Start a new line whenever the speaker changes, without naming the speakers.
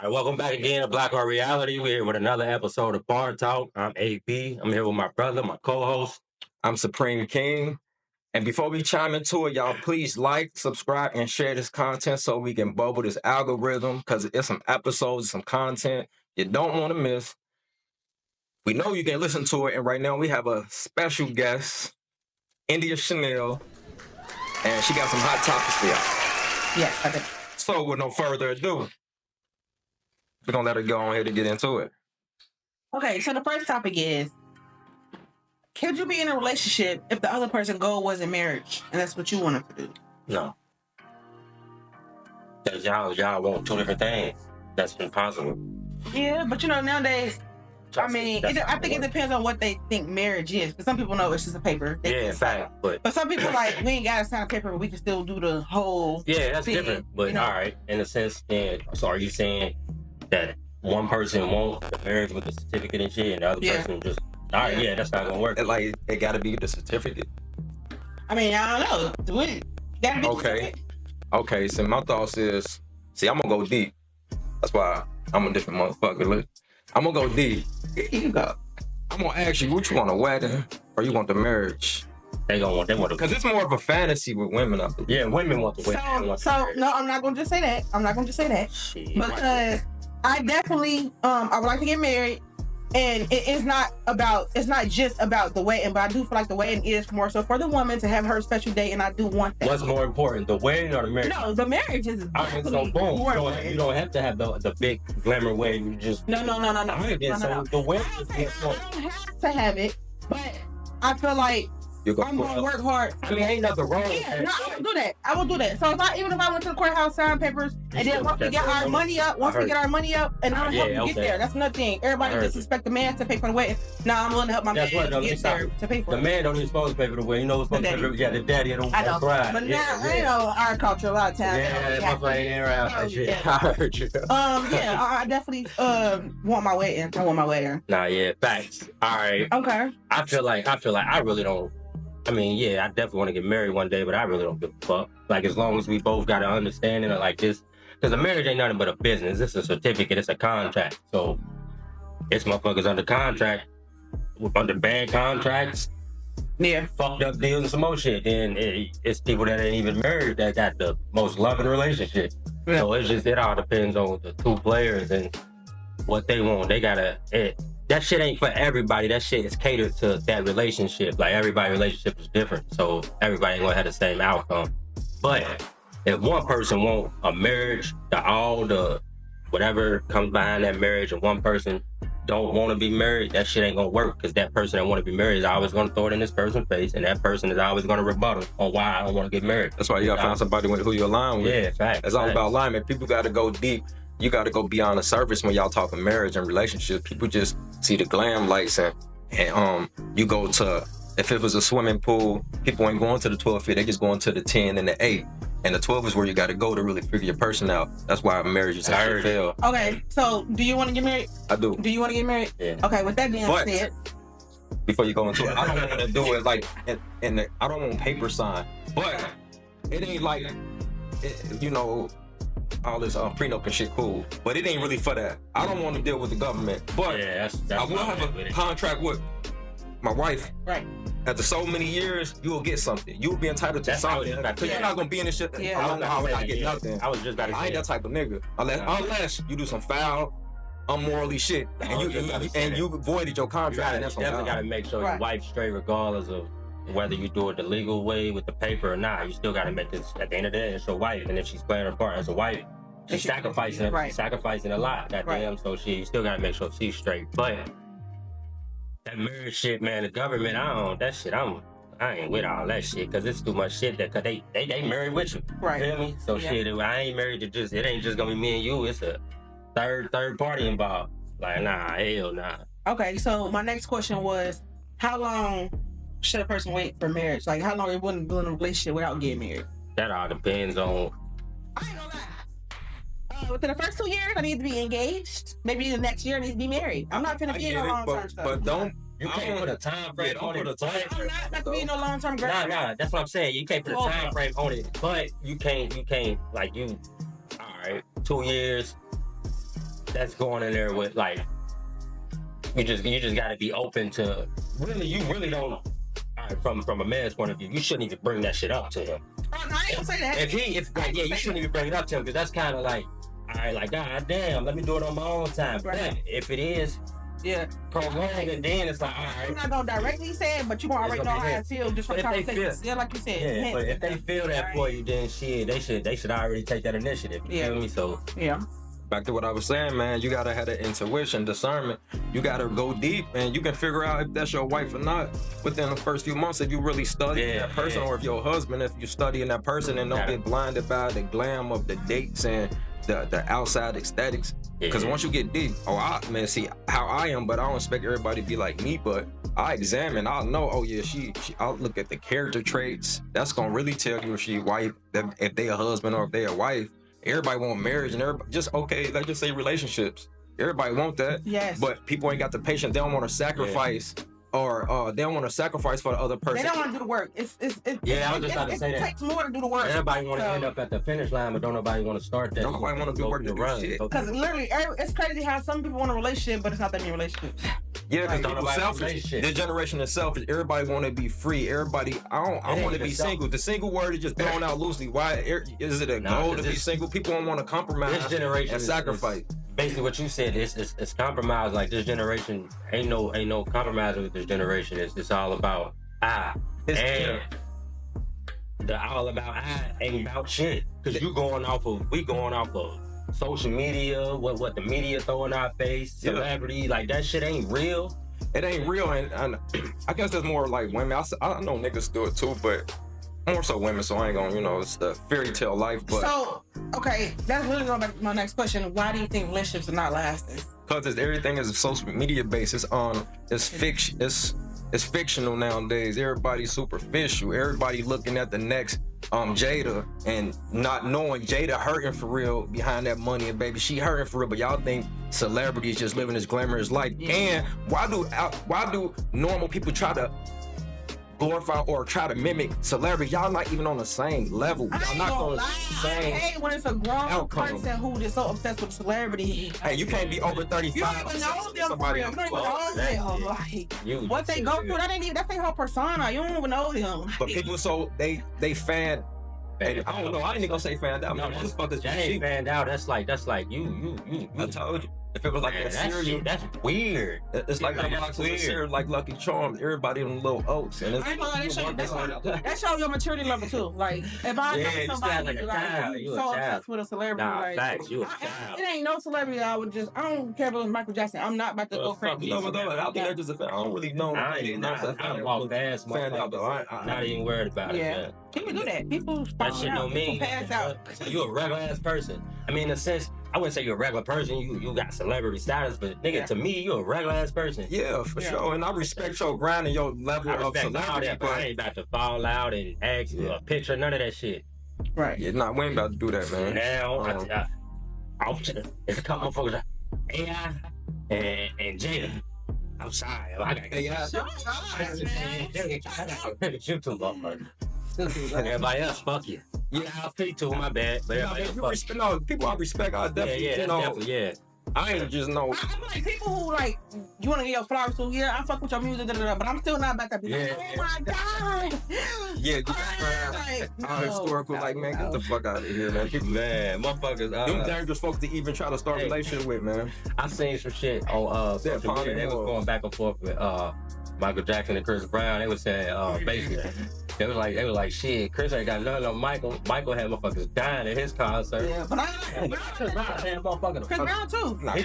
right, welcome back again to Black Art Reality. We're here with another episode of Bar Talk. I'm AB. I'm here with my brother, my co-host.
I'm Supreme King. And before we chime into it, y'all, please like, subscribe, and share this content so we can bubble this algorithm because it's some episodes, some content you don't want to miss. We know you can listen to it, and right now we have a special guest, India Chanel, and she got some hot topics for y'all.
Yes, I did.
So with no further ado, we're going to let her go on here to get into it.
Okay, so the first topic is, could you be in a relationship if the other person's goal wasn't marriage and that's what you wanted to do?
No. Because y'all want two different things. That's impossible.
Yeah, but nowadays, I think it depends on what they think marriage is. Because some people know it's just a paper.
Yeah, in fact. But
some people like, we ain't got to sign a paper, but we can still do the whole
yeah, that's
thing,
different. But all right, in a sense, then, so are you saying that one person wants the marriage with the certificate and shit, and the other person just, all right, yeah, that's not going to work.
Like, it got to be the certificate.
I mean, I don't know. Do it? Gotta be
Okay, so my thoughts is, see, I'm going to go deep. That's why I'm a different motherfucker. Look, I'm going to go deep.
You can go.
I'm going to ask you, what you want, a wedding or you want the marriage?
They want
because it's more of a fantasy with women up there.
Yeah, women want the wedding.
So no, I'm not going to just say that.
Shit,
because I definitely, I would like to get married. And it's not just about the wedding, but I do feel like the wedding is more so for the woman to have her special day, and I do want that.
What's more important, the wedding or the marriage?
No, the marriage is
so boom. You don't have to have the big glamour wedding. You just
no.
So the wedding is
I don't have to have it, but I feel like I'm gonna work hard.
I mean, ain't nothing wrong.
Yeah, no, I will do that. So even if I went to the courthouse, sign papers, and then once we get our money up, and I'll help you get there. That's another thing. Everybody just expect the man to pay for the wedding. No, I'm willing to help my man get there to pay for it.
The man don't even supposed to pay for the wedding. You know what's supposed to pay for it? Yeah, the daddy don't.
I know.
Right.
But now, I know our culture a lot of times.
Yeah, my friend ain't around that shit.
I heard you.
I definitely want my wedding. I want my wedding.
Nah, yeah, facts. All right.
Okay.
I feel like I really don't. I mean, yeah, I definitely want to get married one day, but I really don't give a fuck. Like, as long as we both got an understanding of like this, because a marriage ain't nothing but a business. It's a certificate. It's a contract. So, it's motherfuckers under contract, under bad contracts, fucked up deals and some more shit. Then it's people that ain't even married that got the most loving relationship. Yeah. So it all depends on the two players and what they want. They gotta. That shit ain't for everybody. That shit is catered to that relationship. Like, everybody's relationship is different, so everybody ain't gonna have the same outcome. But if one person want a marriage, all the whatever comes behind that marriage, and one person don't want to be married, that shit ain't gonna work, because that person that want to be married is always gonna throw it in this person's face, and that person is always gonna rebuttal on why I don't want to get married.
That's why you gotta find somebody who you align with.
Yeah, facts.
It's all about alignment. People gotta go deep. You got to go beyond the surface when y'all talking marriage and relationships. People just see the glam lights and you go to, if it was a swimming pool, people ain't going to the 12 feet. They just going to the 10 and the 8. And the 12 is where you got to go to really figure your person out. That's why marriage is actually fail.
Okay, so do you want to get married?
I do.
Do you want to get married?
Yeah.
Okay, with that being said.
Before you go into it, I don't want to do it like, I don't want paper sign. But it ain't like, all this prenup and shit cool, but it ain't really for that. I don't want to deal with the government, but
that's
I will have a contract with my wife.
Right.
After so many years, you will get something. You will be entitled to something. Because you're not gonna be in this shit.
Yeah.
I don't know how I get nothing.
I was just about to say.
I ain't that type of nigga. Unless you do some foul, unmorally shit, and you voided your contract.
You definitely gotta make sure your wife's straight, regardless of whether you do it the legal way with the paper or not. You still gotta make this. At the end of the day, it's your wife, and if she's playing her part as a wife, she's sacrificing. She's sacrificing a lot. Goddamn. So you still gotta make sure she's straight. But that marriage shit, man, the government, I ain't with all that shit, because it's too much shit cause they married with you.
Right.
Feel me? So shit, I ain't married to it ain't just gonna be me and you. It's a third party involved. Like, nah, hell nah.
Okay, so my next question was, how long should a person wait for marriage? Like, how long they wouldn't be in a relationship without getting married?
That all depends on.
I ain't gonna lie. Within the first 2 years, I need to be engaged. Maybe the next year, I need to be married. I'm not finna be in no long-term stuff.
But don't.
You can't put a time frame on it.
I'm not to be in no long-term girl.
Nah, that's what I'm saying. You can't put a time frame on it, but you can't, like, all right, 2 years. that's going in there with like, you just got to be open to you really don't. All right, from a man's point of view, you shouldn't even bring that shit up to him.
Oh, no, I ain't gonna say that.
You shouldn't even bring it up to him because that's kind of like, all right, like, god damn, let me do it on my own time. Right. But if it is prolonged, and then it's like, all right.
I'm not gonna directly say it, but you gonna already know how I feel just from conversations. Yeah, like you said.
Yeah, but if they feel that for you, then shit, they should already take that initiative. You feel me? So
back to what I was saying, man, you gotta have that intuition, discernment. You gotta go deep, and you can figure out if that's your wife or not within the first few months if you really study that person, or if your husband, if you studying that person and don't get blinded by the glam of the dates and the outside aesthetics. Because once you get deep, see how I am, but I don't expect everybody to be like me, but I examine, I'll know, I'll look at the character traits. That's gonna really tell you if she wife, if they a husband or if they a wife. Everybody want marriage and everybody let's just say relationships. Everybody want that. Yes. But people ain't got the patience. They don't want to sacrifice or they don't want to sacrifice for the other person.
They don't want to do the work. I was just about to say that. It takes more to do the work.
Everybody want to end up at the finish line, but don't nobody want to start that.
Nobody want to do work to run.
Because literally, it's crazy how some people want a relationship, but it's not that many relationships.
Yeah, because people selfish. This generation is selfish. Everybody want to be free. Everybody, I want to be single. The single word is just thrown out loosely. Why is it a goal to be single? People don't want to compromise. This generation and sacrifice.
Basically, what you said is compromise. Like this generation, ain't no compromising with this generation. It's all about the all about ain't about shit. Because we going off of social media, what the media throwing our face, celebrity, like that shit ain't real.
It ain't real, and I guess there's more like women. I know niggas do it too, but more so women. So I ain't gonna, it's the fairy tale life. But
so okay, that's really going back to my next question. Why do you think relationships are not lasting?
Because everything is social media based. It's fiction. It's fictional nowadays. Everybody's superficial. Everybody looking at the next Jada and not knowing Jada hurting for real behind that money, and baby, she hurting for real. But y'all think celebrities just living this glamorous life. And why do normal people try to glorify or try to mimic celebrity? Y'all not even on the same level. Y'all not on the same.
I hate when it's a grown person who is so obsessed with celebrity.
Hey, you can't be over 35.
You don't even know them for real. You don't even know them. Like what they go through, that's their whole persona. You don't even know them.
But people, so they fan. Hey, I don't know. I ain't even gonna say fanned out.
No, motherfuckers, that ain't fanned out. That's like you.
I told you. If it was like that cereal,
that's weird.
It's like a box of cereal, like Lucky Charms. Everybody in little oats, and
that shows your maturity level too. Like if I know somebody so obsessed with a celebrity,
facts, you a child.
It ain't no celebrity. I don't care if it was Michael Jackson. I'm not about to go crazy.
No, I think they're just a fan. I don't really know.
I walk past, not even worried about it. Yeah,
people do that. People
that shit don't mean
pass out.
You a regular ass person. I mean, in a sense, I wouldn't say you're a regular person. You got celebrity status, but nigga, to me, you're a regular ass person.
Yeah, for sure. And I respect your grind and your level of celebrity.
But I ain't about to fall out and ask you a picture, none of that shit.
Right.
Yeah, we ain't about to do that, man.
Now, there's a couple motherfuckers, AI and Jada. I'm sorry. I gotta get you two motherfuckers. Everybody else, fuck you. Yeah, I'll speak to him, my bad. But everybody else, fuck you.
People I respect, I definitely, I ain't just know.
I feel like people who like you want to get your flowers to. Yeah, I fuck with your music, but I'm still not about to be like, oh my god.
Yeah, historical. Like, man, get the fuck out of here, man.
Man, motherfuckers.
Them dangerous folks to even try to start a relationship with, man.
I seen some shit on social media. They was going back and forth with Michael Jackson and Chris Brown. They was saying basically. They was like, shit, Chris ain't got nothing on Michael. Michael had motherfuckers dying at his concert.
Yeah, but Chris Brown too.